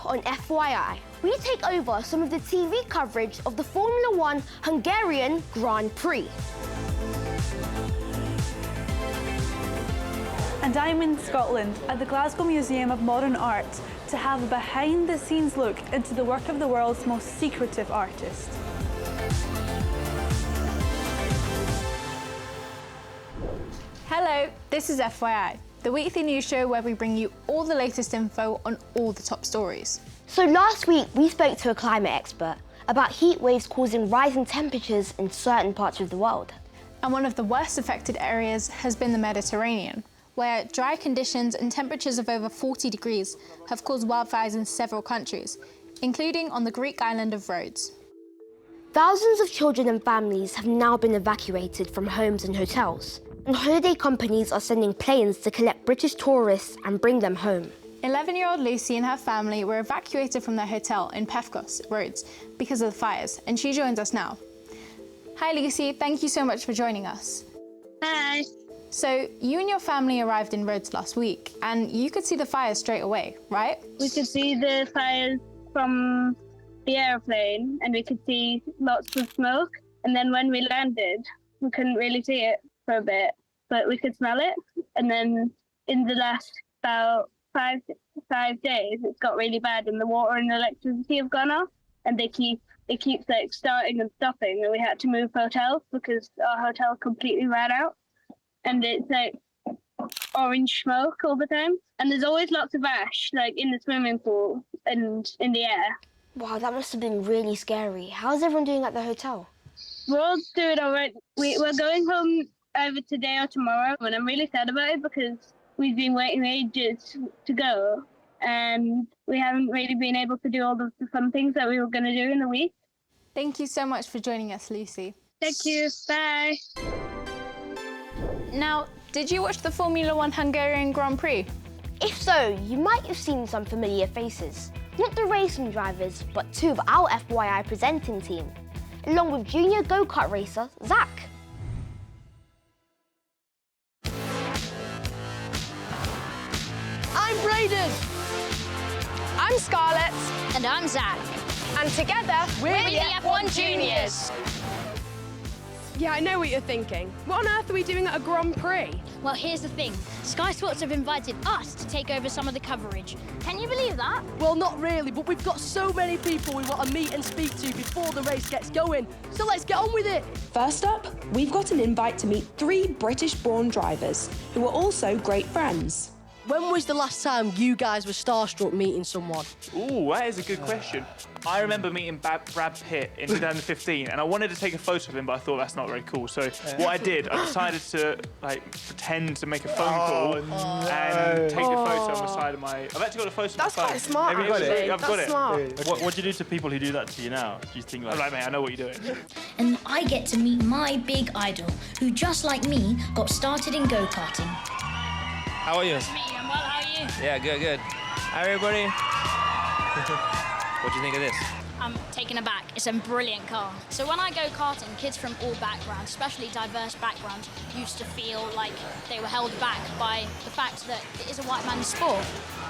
on FYI, we take over some of the TV coverage of the Formula One Hungarian Grand Prix. And I'm in Scotland at the Glasgow Museum of Modern Art to have a behind-the-scenes look into the work of the world's most secretive artist. Hello, this is FYI, the weekly news show where we bring you all the latest info on all the top stories. So last week we spoke to a climate expert about heat waves causing rising temperatures in certain parts of the world. And one of the worst affected areas has been the Mediterranean, where dry conditions and temperatures of over 40 degrees have caused wildfires in several countries, including on the Greek island of Rhodes. Thousands of children and families have now been evacuated from homes and hotels, and holiday companies are sending planes to collect British tourists and bring them home. 11-year-old Lucy and her family were evacuated from their hotel in Pefkos, Rhodes, because of the fires, and she joins us now. Hi Lucy, thank you so much for joining us. Hi. So, you and your family arrived in Rhodes last week, and you could see the fires straight away, right? We could see the fires from the aeroplane, and we could see lots of smoke. And then when we landed, we couldn't really see it for a bit, but we could smell it. And then in the last about five days, it's got really bad, and the water and electricity have gone off, and it keeps like starting and stopping, and we had to move hotels because our hotel completely ran out. And it's like orange smoke all the time. And there's always lots of ash, like in the swimming pool and in the air. Wow, that must have been really scary. How's everyone doing at the hotel? We're all doing all right. We're going home either today or tomorrow, and I'm really sad about it because we've been waiting ages to go, and we haven't really been able to do all the fun things that we were going to do in the week. Thank you so much for joining us, Lucy. Thank you. Bye. Now, did you watch the Formula One Hungarian Grand Prix? If so, you might have seen some familiar faces. Not the racing drivers, but two of our FYI presenting team, along with junior go-kart racer, Zach. I'm Brayden. I'm Scarlett. And I'm Zach. And together, we're the F1 Juniors. Yeah, I know what you're thinking. What on earth are we doing at a Grand Prix? Well, here's the thing. Sky Sports have invited us to take over some of the coverage. Can you believe that? Well, not really, but we've got so many people we want to meet and speak to before the race gets going. So let's get on with it. First up, we've got an invite to meet 3 British-born drivers who are also great friends. When was the last time you guys were starstruck meeting someone? Ooh, that is a good question. I remember meeting Brad Pitt in 2015, and I wanted to take a photo of him, but I thought that's not very cool. So what I did, I decided to pretend to make a phone call and take the photo on the side of my. I've actually got a photo. That's quite smart. I've got it. Smart. What do you do to people who do that to you now? Do you think like? I'm like, mate, I know what you're doing. And I get to meet my big idol, who just like me, got started in go-karting. How are you? Me, I'm well, how are you? Yeah, good. Hi, everybody. What do you think of this? I'm taken aback. It's a brilliant car. So when I go karting, kids from all backgrounds, especially diverse backgrounds, used to feel like they were held back by the fact that it is a white man's sport.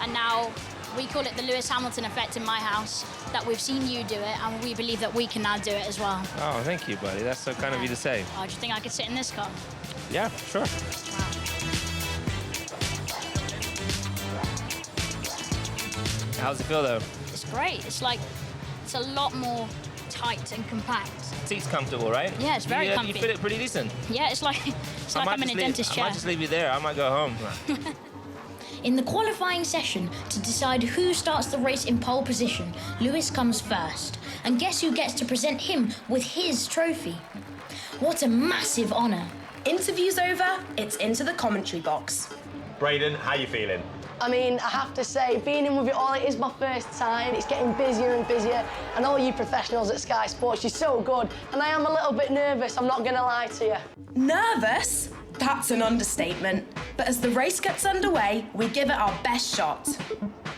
And now we call it the Lewis Hamilton effect in my house, that we've seen you do it, and we believe that we can now do it as well. Oh, thank you, buddy. That's so kind of you to say. Oh, do you think I could sit in this car? Yeah, sure. Wow. How's it feel, though? It's great. It's a lot more tight and compact. Seat's comfortable, right? Yeah, it's very comfy. You fit it pretty decent. Yeah, it's like I'm in a dentist chair. I might just leave you there. I might go home. In the qualifying session, to decide who starts the race in pole position, Lewis comes first. And guess who gets to present him with his trophy? What a massive honour. Interview's over, it's into the commentary box. Brayden, how you feeling? I mean, I have to say, being in with it all, it is my first time. It's getting busier and busier. And all you professionals at Sky Sports, you're so good. And I am a little bit nervous, I'm not going to lie to you. Nervous? That's an understatement. But as the race gets underway, we give it our best shot.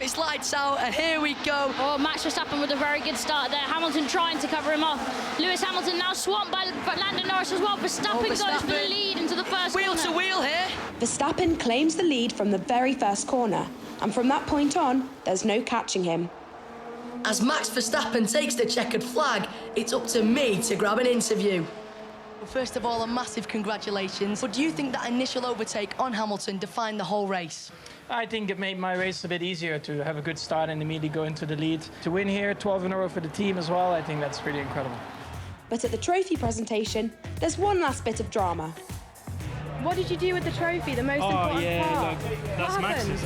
It's lights out, and here we go. Oh, Max Verstappen with a very good start there. Hamilton trying to cover him off. Lewis Hamilton now swamped by Lando Norris as well. Verstappen goes for the lead into the first corner. Wheel to wheel here. Verstappen claims the lead from the very first corner, and from that point on, there's no catching him. As Max Verstappen takes the checkered flag, it's up to me to grab an interview. First of all, a massive congratulations. But do you think that initial overtake on Hamilton defined the whole race? I think it made my race a bit easier to have a good start and immediately go into the lead. To win here, 12 in a row for the team as well, I think that's pretty incredible. But at the trophy presentation, there's one last bit of drama. What did you do with the trophy, the most important part? Look, that's Max's.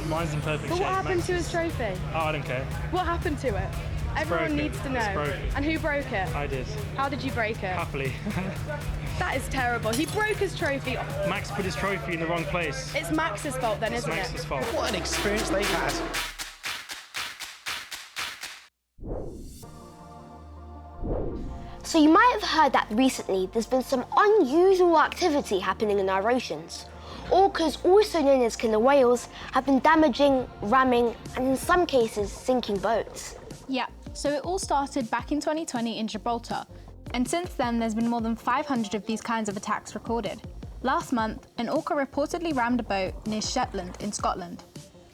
Mine's in perfect But shape. what happened to his trophy? Oh, I don't care. What happened to it? Everyone needs to know. It's broken. And who broke it? I did. How did you break it? Happily. That is terrible. He broke his trophy. Max put his trophy in the wrong place. It's Max's fault then, isn't it? It's Max's fault. What an experience they've had. So you might have heard that recently there's been some unusual activity happening in our oceans. Orcas, also known as killer whales, have been damaging, ramming, and in some cases sinking boats. Yeah, so it all started back in 2020 in Gibraltar, and since then there's been more than 500 of these kinds of attacks recorded. Last month, an orca reportedly rammed a boat near Shetland in Scotland.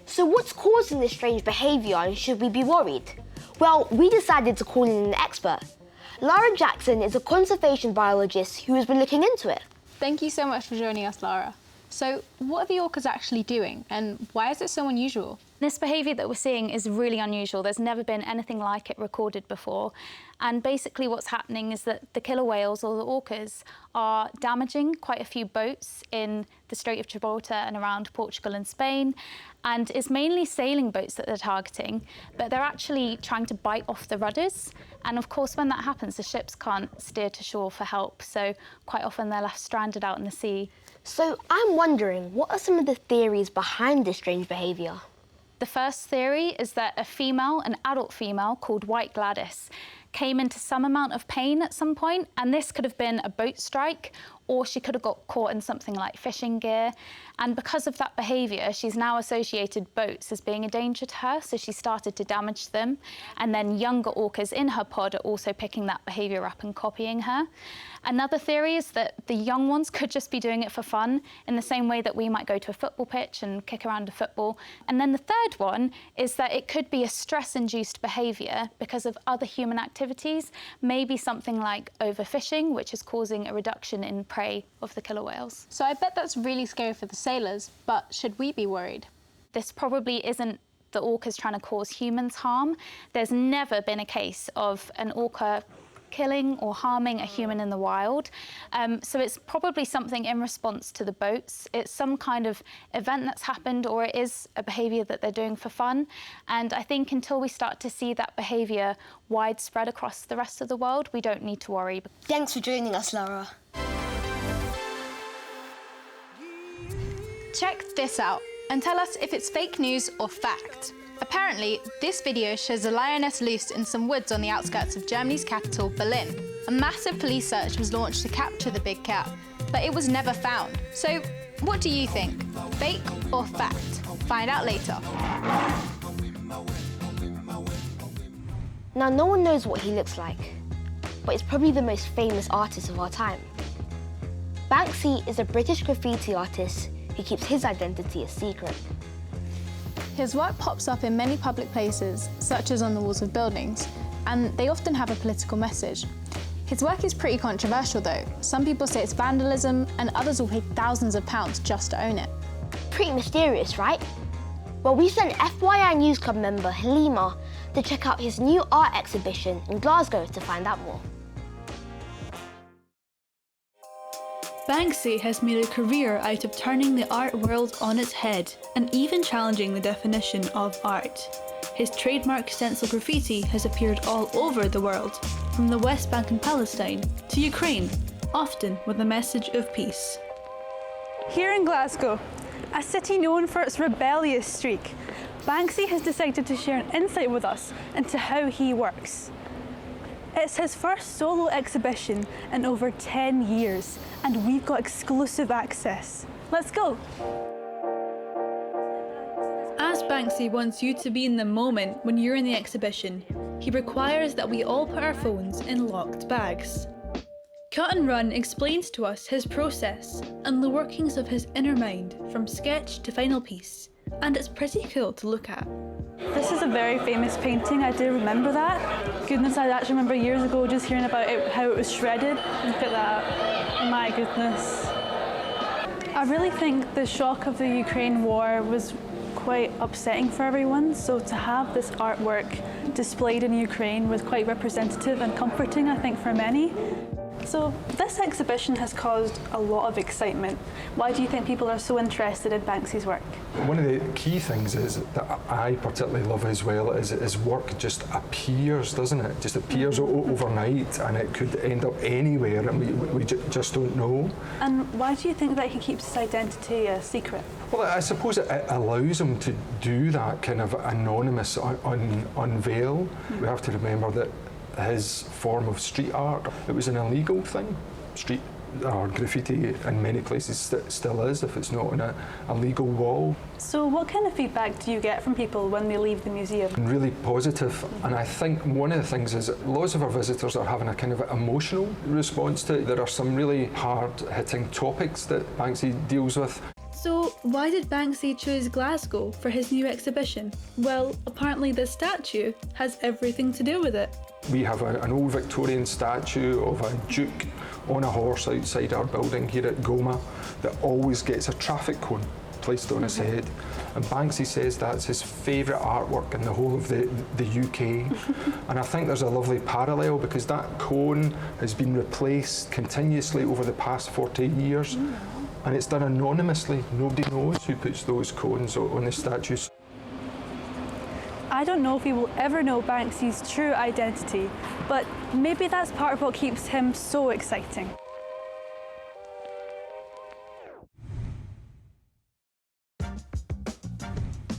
So what's causing this strange behaviour, and should we be worried? Well, we decided to call in an expert. Lara Jackson is a conservation biologist who has been looking into it. Thank you so much for joining us, Lara. So what are the orcas actually doing, and why is it so unusual? This behaviour that we're seeing is really unusual. There's never been anything like it recorded before. And basically what's happening is that the killer whales, or the orcas, are damaging quite a few boats in the Strait of Gibraltar and around Portugal and Spain. And it's mainly sailing boats that they're targeting, but they're actually trying to bite off the rudders. And of course, when that happens, the ships can't steer to shore for help. So quite often they're left stranded out in the sea. So I'm wondering, what are some of the theories behind this strange behaviour? The first theory is that an adult female called White Gladys, came into some amount of pain at some point, and this could have been a boat strike, or she could have got caught in something like fishing gear. And because of that behaviour, she's now associated boats as being a danger to her, so she started to damage them. And then younger orcas in her pod are also picking that behaviour up and copying her. Another theory is that the young ones could just be doing it for fun, in the same way that we might go to a football pitch and kick around a football. And then the third one is that it could be a stress-induced behaviour because of other human activities, maybe something like overfishing, which is causing a reduction in prey of the killer whales. So I bet that's really scary for the sailors, but should we be worried? This probably isn't the orcas trying to cause humans harm. There's never been a case of an orca killing or harming a human in the wild. So it's probably something in response to the boats. It's some kind of event that's happened, or it is a behaviour that they're doing for fun. And I think until we start to see that behaviour widespread across the rest of the world, we don't need to worry. Thanks for joining us, Lara. Check this out and tell us if it's fake news or fact. Apparently, this video shows a lioness loosed in some woods on the outskirts of Germany's capital, Berlin. A massive police search was launched to capture the big cat, but it was never found. So, what do you think? Fake or fact? Find out later. Now, no one knows what he looks like, but he's probably the most famous artist of our time. Banksy is a British graffiti artist who keeps his identity a secret. His work pops up in many public places, such as on the walls of buildings, and they often have a political message. His work is pretty controversial though. Some people say it's vandalism, and others will pay thousands of pounds just to own it. Pretty mysterious, right? Well, we sent FYI News Club member Halima to check out his new art exhibition in Glasgow to find out more. Banksy has made a career out of turning the art world on its head and even challenging the definition of art. His trademark stencil graffiti has appeared all over the world, from the West Bank and Palestine to Ukraine, often with a message of peace. Here in Glasgow, a city known for its rebellious streak, Banksy has decided to share an insight with us into how he works. It's his first solo exhibition in over 10 years, and we've got exclusive access. Let's go. As Banksy wants you to be in the moment when you're in the exhibition, he requires that we all put our phones in locked bags. Cut and Run explains to us his process and the workings of his inner mind from sketch to final piece, And it's pretty cool to look at. This is a very famous painting, I do remember that. Goodness, I actually remember years ago just hearing about it, how it was shredded. Look at that, my goodness. I really think the shock of the Ukraine war was quite upsetting for everyone, so to have this artwork displayed in Ukraine was quite representative and comforting, I think, for many. So this exhibition has caused a lot of excitement. Why do you think people are so interested in Banksy's work? One of the key things is that I particularly love as well is his work just appears, doesn't it? Just appears overnight, and it could end up anywhere, and we just don't know. And why do you think that he keeps his identity a secret? Well, I suppose it allows him to do that kind of anonymous unveil. We have to remember that his form of street art, it was an illegal thing. Street art, graffiti in many places still is, if it's not on a legal wall. So what kind of feedback do you get from people when they leave the museum? Really positive, and I think one of the things is that lots of our visitors are having a kind of emotional response to it. There are some really hard-hitting topics that Banksy deals with. So why did Banksy choose Glasgow for his new exhibition? Well, apparently this statue has everything to do with it. We have an old Victorian statue of a duke on a horse outside our building here at Goma that always gets a traffic cone placed on his head. And Banksy says that's his favourite artwork in the whole of the UK. And I think there's a lovely parallel because that cone has been replaced continuously over the past 40 years. And it's done anonymously. Nobody knows who puts those cones on the statues. I don't know if we will ever know Banksy's true identity, but maybe that's part of what keeps him so exciting.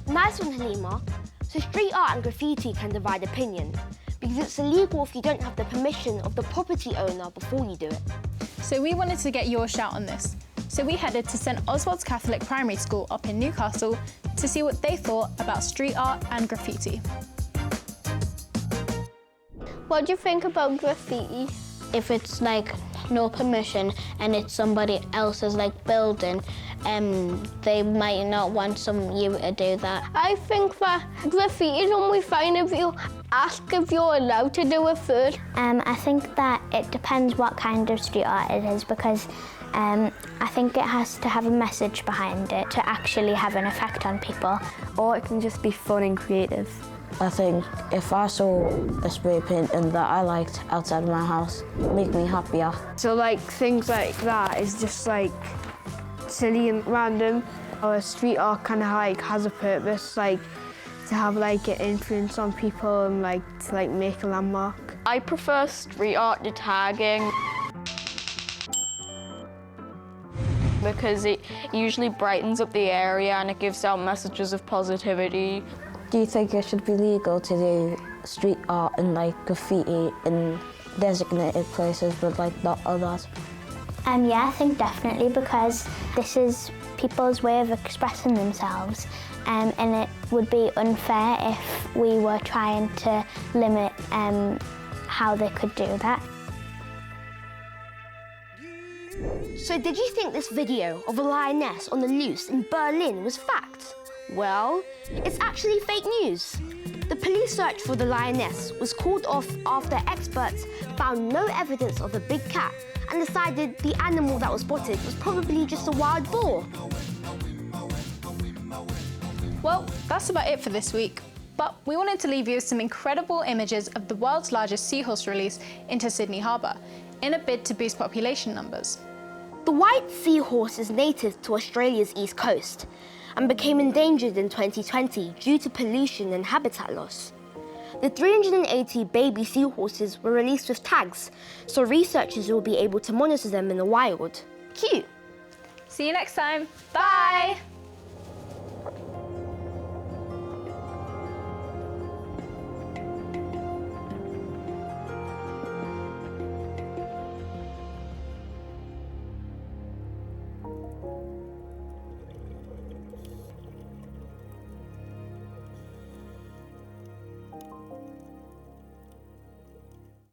Nice one, Halima. So street art and graffiti can divide opinion, because it's illegal if you don't have the permission of the property owner before you do it. So we wanted to get your shout on this. So we headed to St Oswald's Catholic Primary School up in Newcastle to see what they thought about street art and graffiti. What do you think about graffiti? If it's like no permission and it's somebody else's like building, they might not want you to do that. I think that graffiti is only fine if you ask if you're allowed to do it first. I think that it depends what kind of street art it is, because I think it has to have a message behind it to actually have an effect on people. Or it can just be fun and creative. I think if I saw a spray painting that I liked outside of my house, it'd make me happier. So like things like that is just like silly and random. Or street art kind of like has a purpose, like to have like an influence on people and like to like make a landmark. I prefer street art to tagging, because it usually brightens up the area and it gives out messages of positivity. Do you think it should be legal to do street art and like graffiti in designated places but like not others? Yeah, I think definitely, because this is people's way of expressing themselves, and it would be unfair if we were trying to limit how they could do that. So did you think this video of a lioness on the loose in Berlin was fact? Well, it's actually fake news. The police search for the lioness was called off after experts found no evidence of a big cat and decided the animal that was spotted was probably just a wild boar. Well, that's about it for this week. But we wanted to leave you with some incredible images of the world's largest seahorse release into Sydney Harbour in a bid to boost population numbers. The white seahorse is native to Australia's east coast and became endangered in 2020 due to pollution and habitat loss. The 380 baby seahorses were released with tags, so researchers will be able to monitor them in the wild. Cute! See you next time. Bye!